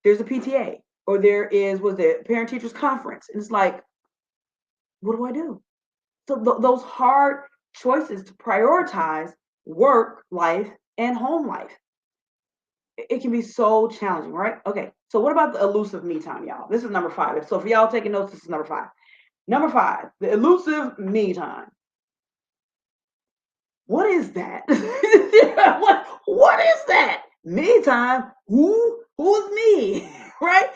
there's a PTA, or there was the parent teachers conference, and it's like, what do I do? So those hard choices to prioritize work life and home life, it can be so challenging, right? Okay, so what about the elusive me time, y'all? This is number 5. So for y'all taking notes, this is number 5. Number 5, the elusive me time. What is that? what is that? Me time? Who's me? Right?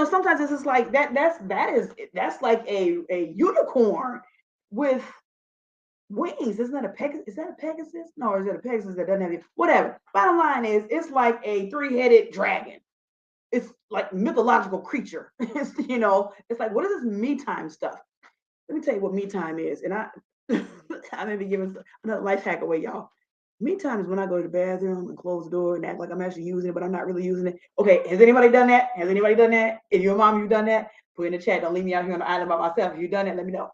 Sometimes it's just like that's like a unicorn with wings. Isn't that a Pegasus? Is that a Pegasus? No, or is it a Pegasus that doesn't have it? Whatever. Bottom line is, it's like a 3-headed dragon. It's like mythological creature. It's like, what is this me time stuff? Let me tell you what me time is. And I may be giving another life hack away, y'all. Me time is when I go to the bathroom and close the door and act like I'm actually using it, but I'm not really using it. Okay, has anybody done that? Has anybody done that? If you're a mom, you've done that, put in the chat. Don't leave me out here on the island by myself. If you've done it, let me know.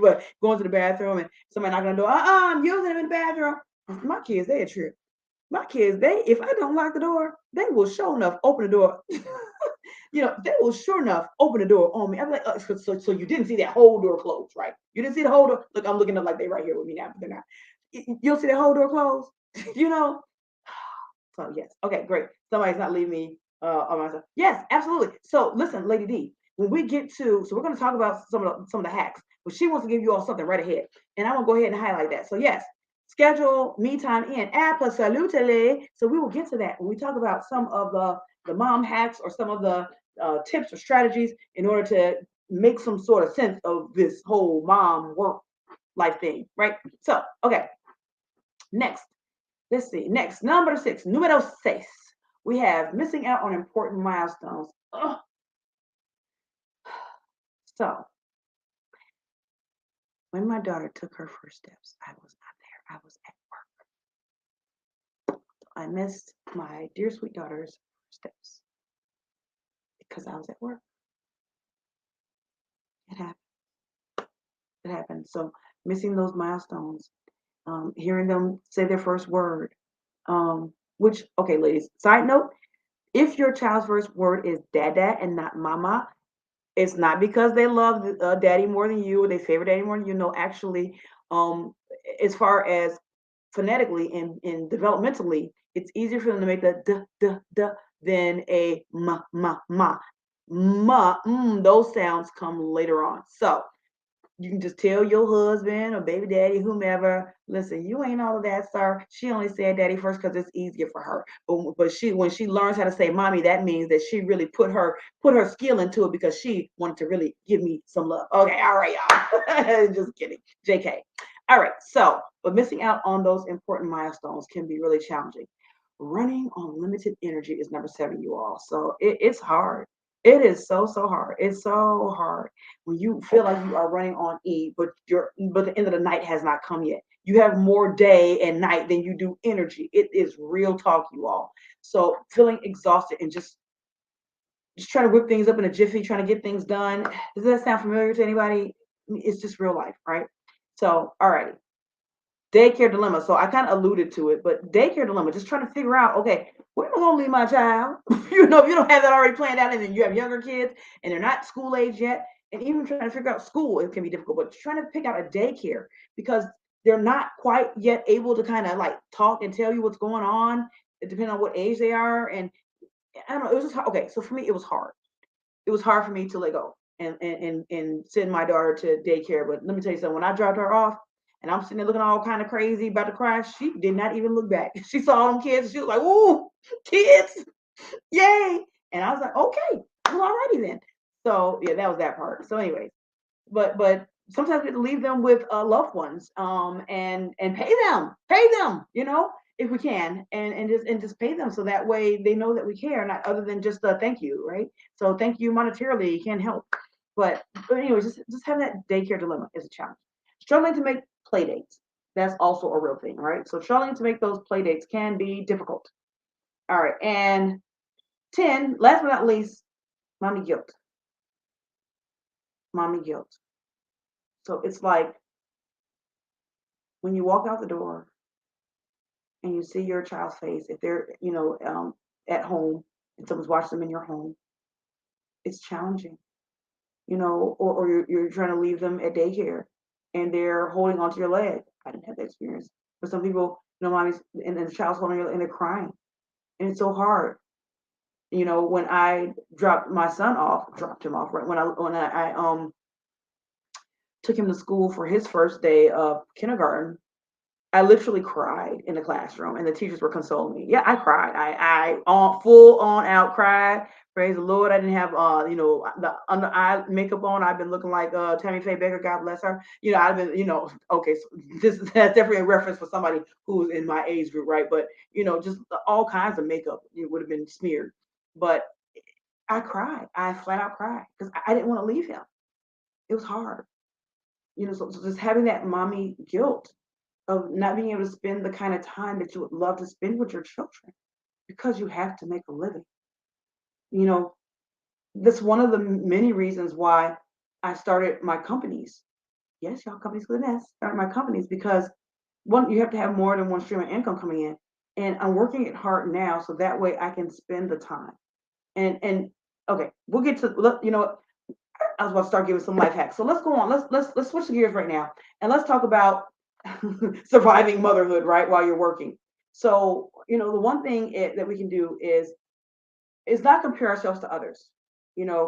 But going to the bathroom and somebody knocking on the door, I'm using them in the bathroom. My kids, they a trip. My kids, if I don't lock the door, they will sure enough open the door. They will sure enough open the door on me. I'm like, so you didn't see that whole door closed, right? You didn't see the whole door. Look, I'm looking up like they right here with me now, but they're not. You'll see the whole door closed, you know. So yes, okay, great. Somebody's not leaving me on myself. Yes, absolutely. So listen, Lady D, when we get to, so we're going to talk about some of the hacks, but she wants to give you all something right ahead, and I'm gonna go ahead and highlight that. So yes, schedule me time in. Absolutely. So we will get to that when we talk about some of the mom hacks or some of the tips or strategies in order to make some sort of sense of this whole mom work life thing, right? So okay, next. Let's see. Next, number 6, numero 6. We have missing out on important milestones. Ugh. So, when my daughter took her first steps, I was not there. I was at work. I missed my dear sweet daughter's steps because I was at work. It happens. So missing those milestones, hearing them say their first word, which, okay, ladies, side note, if your child's first word is dada and not mama, it's not because they love daddy more than you or they favor daddy more than you. No, actually, um, as far as phonetically and developmentally, it's easier for them to make the d than a ma. Those sounds come later on. So you can just tell your husband or baby daddy, whomever, listen, you ain't all of that, sir. She only said daddy first because it's easier for her. But she, when she learns how to say mommy, that means that she really put her skill into it because she wanted to really give me some love. Okay, all right, y'all. Just kidding. JK. All right, so but missing out on those important milestones can be really challenging. Running on limited energy is number 7, you all. So it's hard. It is so hard. It's so hard when you feel like you are running on E, but the end of the night has not come yet. You have more day and night than you do energy. It is real talk, you all. So feeling exhausted and just trying to whip things up in a jiffy, trying to get things done. Does that sound familiar to anybody? It's just real life, right? So, all right. Daycare dilemma. So I kind of alluded to it, but daycare dilemma, just trying to figure out, okay, where am I going to leave my child? If you don't have that already planned out and then you have younger kids and they're not school age yet, and even trying to figure out school, it can be difficult, but trying to pick out a daycare because they're not quite yet able to kind of like talk and tell you what's going on, depending on what age they are. And I don't know, it was just hard. Okay, so for me, it was hard. It was hard for me to let go and send my daughter to daycare. But let me tell you something, when I dropped her off, and I'm sitting there looking all kind of crazy, about to cry. She did not even look back. She saw all them kids. And she was like, "Ooh, kids, yay!" And I was like, "Okay, well, alrighty then." So yeah, that was that part. So anyways, but sometimes we have to leave them with loved ones, and pay them, if we can, and just pay them so that way they know that we care, not other than just thank you, right? So thank you monetarily can't help, but anyways, just having that daycare dilemma is a challenge. Struggling to make play dates, that's also a real thing, right? So struggling to make those play dates can be difficult. All right, and 10, last but not least, mommy guilt. Mommy guilt. So it's like when you walk out the door and you see your child's face, if they're, at home and someone's watching them in your home, it's challenging, or you're trying to leave them at daycare and they're holding onto your leg. I didn't have that experience. But some people, mommy's and the child's holding your leg and they're crying. And it's so hard. When I dropped my son off, dropped him off, right? When I took him to school for his first day of kindergarten, I literally cried in the classroom, and the teachers were consoling me. Yeah, I cried. I on full on out cried. Praise the Lord. I didn't have the under eye makeup on. I've been looking like Tammy Faye Baker. God bless her. I've been okay. So that's definitely a reference for somebody who's in my age group, right? But just all kinds of makeup would have been smeared. But I cried. I flat out cried because I didn't want to leave him. It was hard. So just having that mommy guilt of not being able to spend the kind of time that you would love to spend with your children because you have to make a living. You know, that's one of the many reasons why I started my companies. Yes, y'all, companies with an S. Started my companies because one, you have to have more than one stream of income coming in, and I'm working it hard now so that way I can spend the time. And okay, we'll get to I was about to start giving some life hacks. So let's go on. Let's switch the gears right now and let's talk about surviving motherhood, right, while you're working. So, the one thing that we can do is not compare ourselves to others.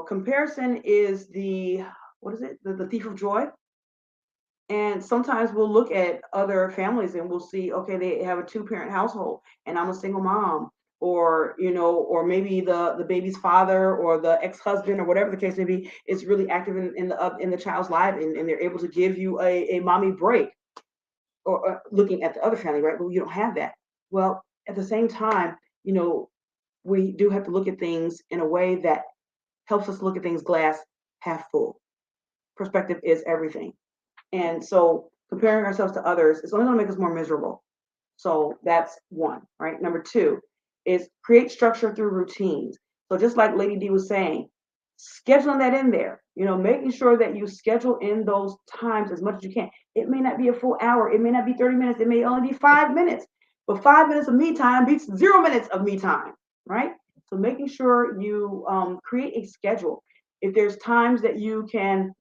Comparison is the what is it? The thief of joy. And sometimes we'll look at other families and we'll see, okay, they have a two-parent household and I'm a single mom, or maybe the baby's father or the ex-husband or whatever the case may be is really active in the child's life, and they're able to give you a mommy break, or looking at the other family, right? But you don't have that. Well, at the same time, we do have to look at things in a way that helps us look at things glass half full. Perspective is everything. And so comparing ourselves to others is only going to make us more miserable. So that's one, right? Number two is create structure through routines. So just like Lady D was saying, scheduling that in there, making sure that you schedule in those times as much as you can. It may not be a full hour, it may not be 30 minutes, it may only be 5 minutes, but 5 minutes of me time beats 0 minutes of me time, right? So making sure you create a schedule. If there's times that you can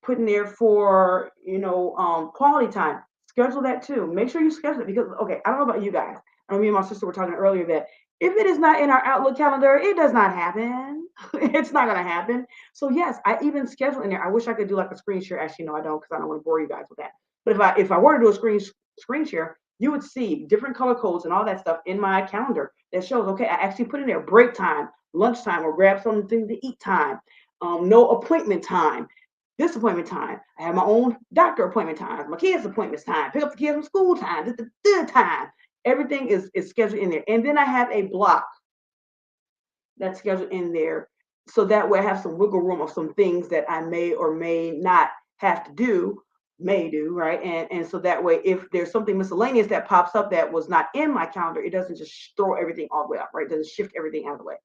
put in there for, quality time, schedule that too. Make sure you schedule it because, okay, I don't know about you guys. I know me and my sister were talking earlier that if it is not in our Outlook calendar, it does not happen. It's not going to happen. So yes, I even schedule in there. I wish I could do like a screen share. Actually, no, I don't, because I don't want to bore you guys with that. But if I were to do a screen share, you would see different color codes and all that stuff in my calendar that shows, okay, I actually put in there break time, lunchtime, or grab something to eat time, no appointment time, this appointment time. I have my own doctor appointment time, my kids' appointments time, pick up the kids from school time, this time. Everything is scheduled in there. And then I have a block that's scheduled in there. So that way I have some wiggle room of some things that I may or may not have to do, may do, right? And so that way, if there's something miscellaneous that pops up that was not in my calendar, it doesn't just throw everything all the way up, right? It doesn't shift everything out of the way.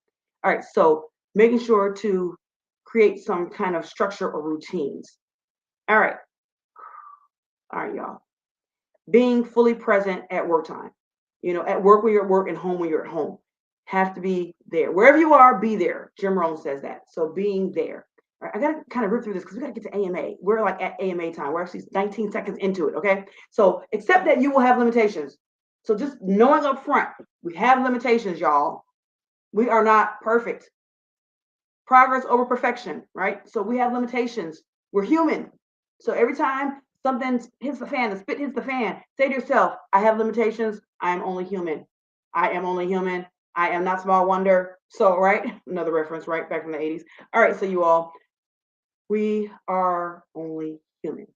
All right, so making sure to create some kind of structure or routines. All right. All right, y'all. Being fully present at work time. At work when you're at work and home when you're at home. Have to be there. Wherever you are, be there. Jim Rohn says that. So being there. All right, I got to kind of rip through this because we got to get to AMA. We're like at AMA time. We're actually 19 seconds into it, okay? So accept that you will have limitations. So just knowing up front, we have limitations, y'all. We are not perfect. Progress over perfection, right? So we have limitations. We're human. So every time something hits the fan, the spit hits the fan, say to yourself, I have limitations. I am only human. I am only human. I am not small wonder. So, right? Another reference, right? Back from the 80s. All right. So, you all, we are only human.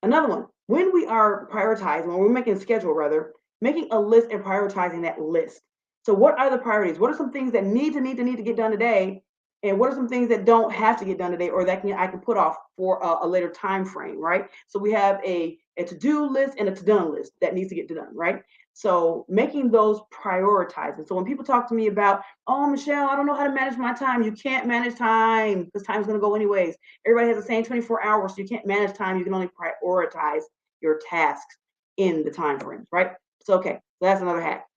Another one, when we are prioritizing, when we're making a schedule, rather, making a list and prioritizing that list. So, what are the priorities? What are some things that need to get done today? And what are some things that don't have to get done today, or that I can put off for a later time frame, right? So we have a to-do list and a to-done list that needs to get done, right? So making those prioritizing. So when people talk to me about, oh, Michelle, I don't know how to manage my time. You can't manage time because time's going to go anyways. Everybody has the same 24 hours, so you can't manage time. You can only prioritize your tasks in the time frames, right? So, okay, so that's another hack.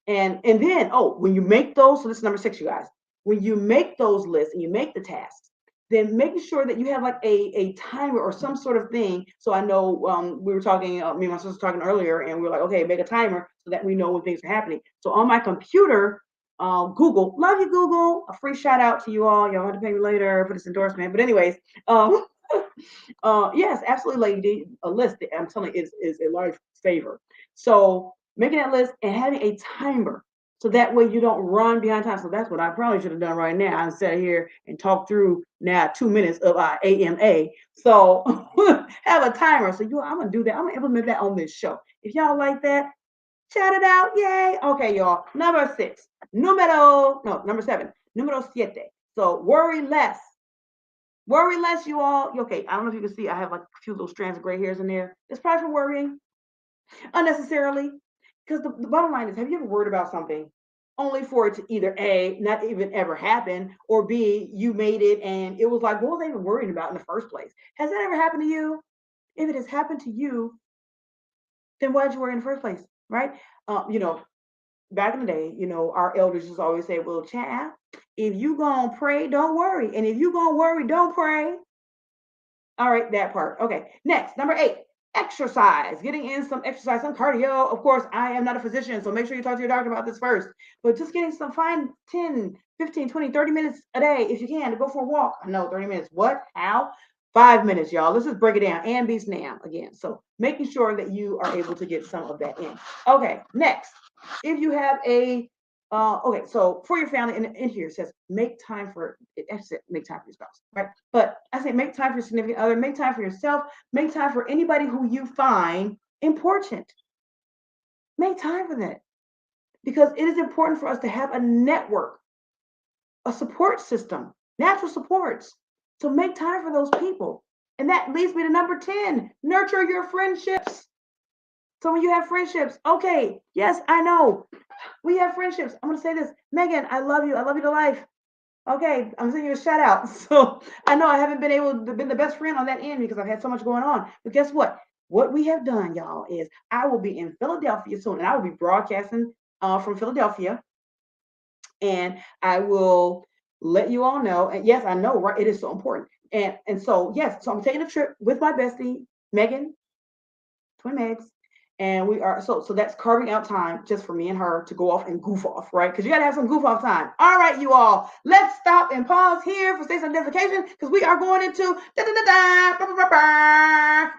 And then, when you make those, so this is number 6, you guys. When you make those lists and you make the tasks, then making sure that you have like a timer or some sort of thing. So I know we were talking, me and my sister were talking earlier, and we were like, okay, make a timer so that we know when things are happening. So on my computer, Google, love you, Google. A free shout out to you all. Y'all want to pay me later for this endorsement. But anyways, yes, absolutely, lady. A list, I'm telling you, is a large favor. So making that list and having a timer. So that way you don't run behind time. So that's what I probably should have done right now. I sat here and talk through now 2 minutes of our AMA. So have a timer. So I'm gonna do that. I'm gonna implement that on this show. If y'all like that, shout it out. Yay. Okay, y'all. Number 7. Numero siete. So worry less. Worry less, you all. Okay, I don't know if you can see, I have like a few little strands of gray hairs in there. It's probably from worrying unnecessarily. Because the bottom line is, have you ever worried about something only for it to either A, not even ever happen, or B, you made it and it was like, what was I even worrying about in the first place? Has that ever happened to you? If it has happened to you, then why did you worry in the first place? Right? Back in the day, our elders just always say, well, child, if you gonna pray, don't worry. And if you gonna worry, don't pray. All right, that part. Okay, next, number 8, exercise. Getting in some exercise, some cardio. Of course, I am not a physician, so make sure you talk to your doctor about this first. But just getting some fine 10, 15, 20, 30 minutes a day, if you can, to go for a walk. No, 30 minutes. What? How? 5 minutes, y'all. Let's just break it down. And beats now again. So making sure that you are able to get some of that in. Okay, next. If you have okay, so for your family, and in here it says make time for it. Actually said make time for your spouse, right? But I say make time for your significant other, make time for yourself, make time for anybody who you find important. Make time for that because it is important for us to have a network, a support system, natural supports. So make time for those people. And that leads me to number 10, nurture your friendships. So when you have friendships, okay, yes, I know we have friendships. I'm going to say this, Megan, I love you. I love you to life. Okay, I'm sending you a shout out. So I know I haven't been able to be the best friend on that end because I've had so much going on. But guess what? What we have done, y'all, is I will be in Philadelphia soon, and I will be broadcasting from Philadelphia, and I will let you all know. And yes, I know, right? It is so important. And so yes, so I'm taking a trip with my bestie Megan, twin Megs, and we are so that's carving out time just for me and her to go off and goof off, right? Because you got to have some goof off time. All right, you all, let's stop and pause here for station identification because we are going into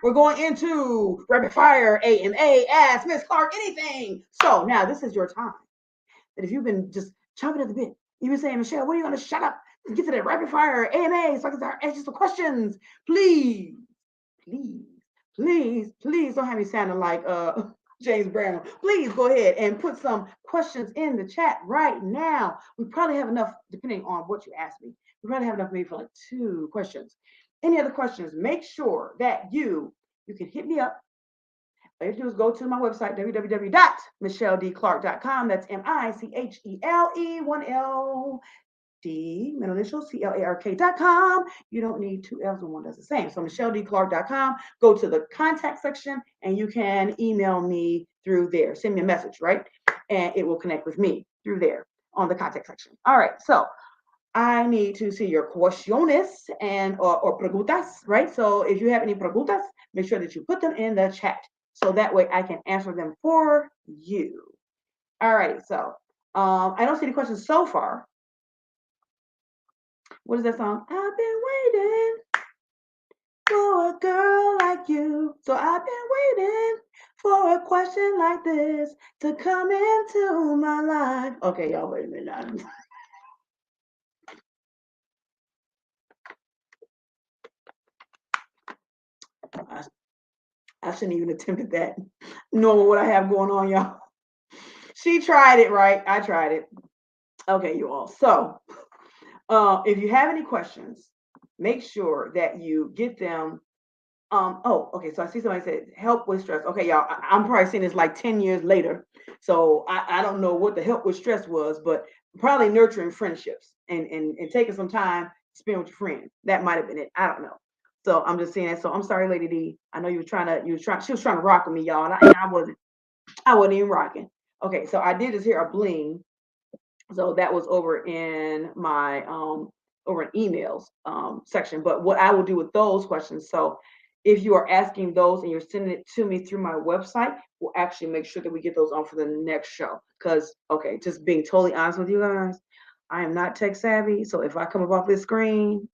we're going into rapid fire AMA. Ask Miss Clark anything. So now this is your time. That if you've been just chomping at the bit, you've been saying, Michelle, when are you going to shut up and get to that rapid fire AMA so I can start asking some questions? Please, please, please don't have me sounding like James Brown. Please go ahead and put some questions in the chat right now. We probably have enough, depending on what you ask me. We probably have enough maybe for like 2 questions. Any other questions? Make sure that you can hit me up. All you have to do is go to my website, www.micheledclark.com. That's MICHELE, 1L, D, middle initial, CLARK.com. You don't need 2 L's and 1 does the same. So micheledclark.com, go to the contact section and you can email me through there. Send me a message, right? And it will connect with me through there on the contact section. All right, so I need to see your cuestiones and or preguntas, right? So if you have any preguntas, make sure that you put them in the chat so that way I can answer them for you. All right, so I don't see any questions so far. What is that song? I've been waiting for a girl like you. So I've been waiting for a question like this to come into my life. Okay, y'all, wait a minute. I shouldn't even attempted that, knowing what I have going on, y'all. She tried it, right? I tried it. Okay, you all. So, if you have any questions, make sure that you get them. Oh, okay. So I see somebody said help with stress. Okay, y'all. I'm probably seeing this like 10 years later. So I don't know what the help with stress was, but probably nurturing friendships and taking some time to spend with your friends. That might have been it. I don't know. So I'm just saying that. So I'm sorry, Lady D. I know she was trying to rock with me, y'all. And I wasn't even rocking. Okay, so I did just hear a bling. So that was over in my over in emails section. But what I will do with those questions, so if you are asking those and you're sending it to me through my website, we'll actually make sure that we get those on for the next show. Because, okay, just being totally honest with you guys, I am not tech savvy. So if I come up off this screen,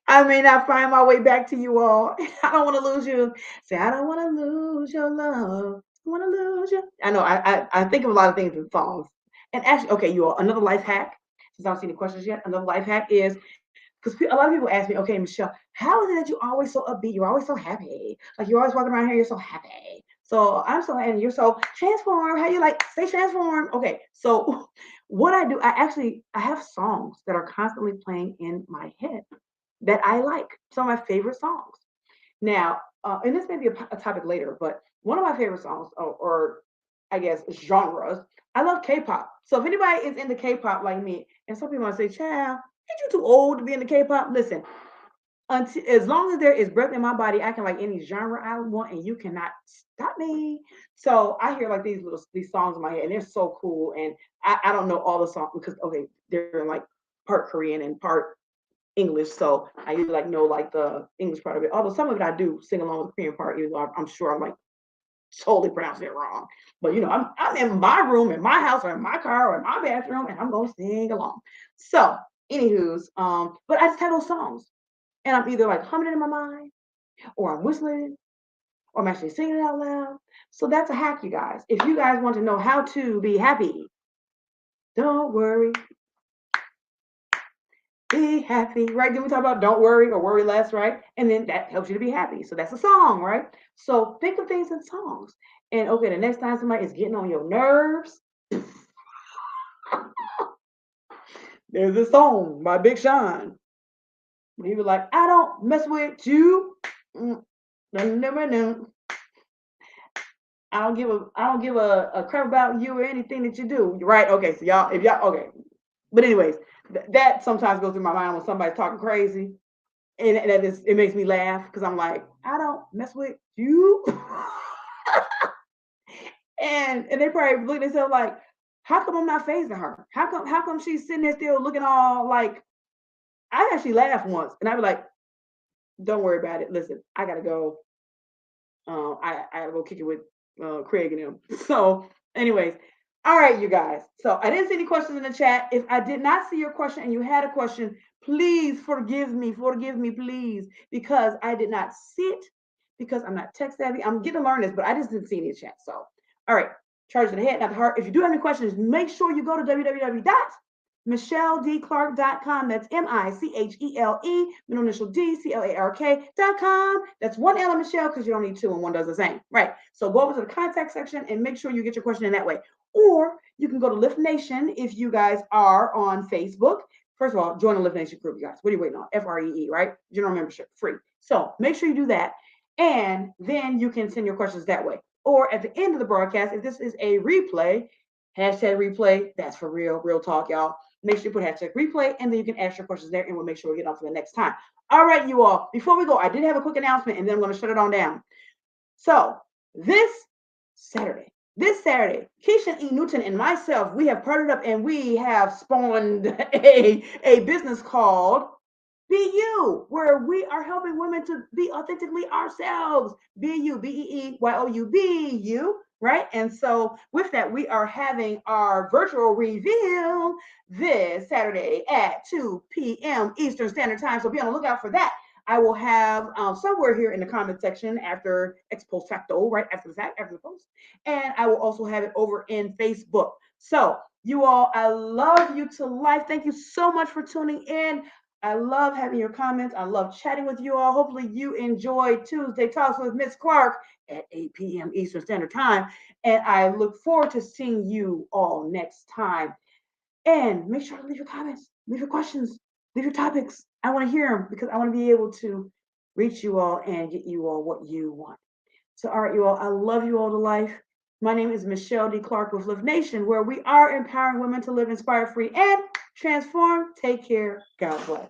I may not find my way back to you all. I don't want to lose you. Say, I don't want to lose your love. I want to lose you. I know I think of a lot of things in songs. And actually, okay, you all, another life hack, since I don't see any questions yet, another life hack is because a lot of people ask me, okay, Michelle, how is it that you're always so upbeat? You're always so happy. Like you're always walking around here, you're so happy. So I'm so, and you're so transformed. How you like stay transformed? Okay, so what I do, I have songs that are constantly playing in my head that I like. Some of my favorite songs. Now, and this may be a topic later, but one of my favorite songs, or I guess genres, I love K-pop. So if anybody is into K-pop like me, and some people might say, "Child, ain't you too old to be into K-pop?" Listen, until as long as there is breath in my body, I can like any genre I want, and you cannot stop me. So I hear like these songs in my head, and they're so cool. And I don't know all the songs because okay, they're like part Korean and part English, so I usually like know like the English part of it. Although some of it I do sing along with the Korean part, even though I'm sure I'm like totally pronouncing it wrong. But you know, I'm in my room, in my house, or in my car, or in my bathroom, and I'm gonna sing along. So, anywho's, but I just have those songs, and I'm either like humming it in my mind, or I'm whistling, or I'm actually singing it out loud. So that's a hack, you guys. If you guys want to know how to be happy, don't worry, be happy, right? Then we talk about don't worry or worry less, right? And then that helps you to be happy. So that's a song, right? So think of things in songs. And okay, the next time somebody is getting on your nerves, there's this song by Big Sean. He was like, I don't mess with you. I don't give a crap about you or anything that you do. Right? Okay, so y'all, if y'all okay. But anyways, that sometimes goes through my mind when somebody's talking crazy, and it makes me laugh because I'm like, I don't mess with you. And they probably look at themselves like, how come I'm not phasing her? How come she's sitting there still looking all like, I actually laughed once and I'd be like, don't worry about it. Listen, I gotta go. I gotta go kick it with Craig and him. So, anyways, all right, you guys. So I didn't see any questions in the chat. If I did not see your question and you had a question, please forgive me, please, because I did not see it because I'm not tech savvy. I'm getting to learn this, but I just didn't see any chat. So, all right, charge to the head, not the heart. If you do have any questions, make sure you go to www.micheledclark.com. That's MICHELE, middle initial DCLARK.com. That's one L in Michelle because you don't need two and one does the same. Right. So go over to the contact section and make sure you get your question in that way. Or you can go to Lift Nation if you guys are on Facebook. First of all, join the Lift Nation group, you guys. What are you waiting on? FREE, right? General membership, free. So make sure you do that. And then you can send your questions that way. Or at the end of the broadcast, if this is a replay, hashtag replay, that's for real talk, y'all. Make sure you put hashtag replay, and then you can ask your questions there, and we'll make sure we get on for the next time. All right, you all. Before we go, I did have a quick announcement, and then I'm going to shut it on down. So this Saturday, Keisha E. Newton and myself, we have partnered up, and we have spawned a business called Be You, where we are helping women to be authentically ourselves. Be You, BEEYOU, right? And so with that, we are having our virtual reveal this Saturday at 2 p.m. Eastern Standard Time. So be on the lookout for that. I will have somewhere here in the comment section after ex post facto, right after the fact, after the post, and I will also have it over in Facebook. So you all, I love you to life. Thank you so much for tuning in. I love having your comments. I love chatting with you all. Hopefully you enjoyed Tuesday Talks with Miss Clark at 8 p.m. Eastern Standard Time. And I look forward to seeing you all next time. And make sure to leave your comments, leave your questions, leave your topics. I want to hear them because I want to be able to reach you all and get you all what you want. So, all right, you all, I love you all to life. My name is Michelle D. Clark with Live Nation, where we are empowering women to live inspired, free, and transform. Take care. God bless.